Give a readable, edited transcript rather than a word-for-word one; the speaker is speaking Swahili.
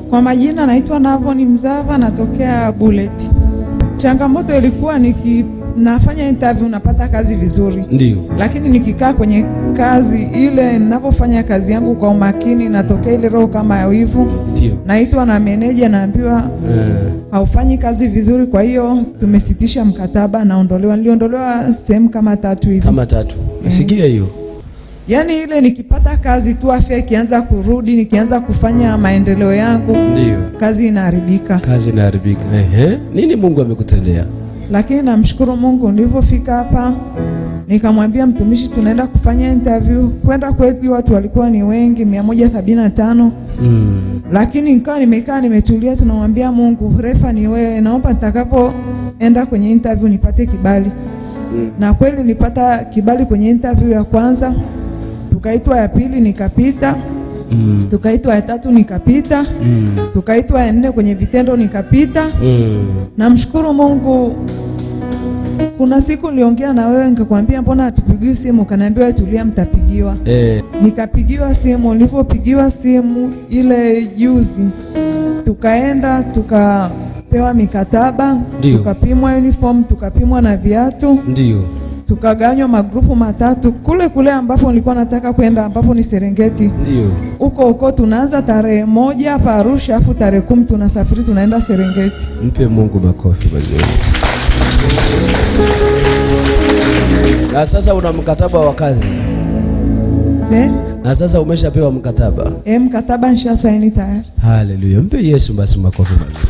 Kwa majina naitwa Navon Mzava, natokea Bullet. Changamoto ilikuwa nafanya interview napata kazi vizuri. Ndio. Lakini nikikaa kwenye kazi ile, ninapofanya kazi yangu kwa umakini, natokea ile roho kama ya wivu. Ndio. Naitwa na meneja, naambiwa haufanyi kazi vizuri, kwa hiyo tumesitisha mkataba, naondolewa. Niliondolewa sehemu kama 3 hivi. Kama 3. Nasikia hiyo. Yaani ile nikipata kazi tu, afya ikianza kurudi, nikianza kufanya maendeleo yangu, ndio kazi inaharibika. Kazi inaharibika. Nini Mungu amekutendea? Lakini namshukuru Mungu, nilipofika hapa nikamwambia mtumishi tunaenda kufanya interview. Kwenda kweli watu walikuwa ni wengi 175. Lakini nikawa nimekaa nimetulia, tunamwambia Mungu, refa ni wewe, naomba nitakapoenda kwenye interview nipate kibali. Na kweli nilipata kibali kwenye interview ya kwanza. Tukaitwa ya pili nikapita. Tukaitwa ya 3 nikapita. Tukaitwa ya 4 kwenye vitendo nikapita. Namshukuru Mungu. Kuna siku niliongea na wewe nikakwambia mbona hatupigiwi simu, kaniambia tulia mtapigiwa. Nikapigiwa simu, nilipopigiwa simu ile juzi, tukaenda tukapewa mikataba, tukapimwa uniform, tukapimwa na viatu. Ndio. Tukaganywa magrupu 3 kule ambapo nilikuwa nataka kwenda, ambapo ni Serengeti. Ndio. Huko tunaanza tarehe 1 hapa Arusha, afu tarehe 10 tunasafiri tunaenda Serengeti. Mpe Mungu makofi mazuri. Na sasa una mkataba wa kazi? Na sasa umeshapewa mkataba? Mkataba nisha saini tayari. Haleluya. Mpe Yesu basi makofi mazuri.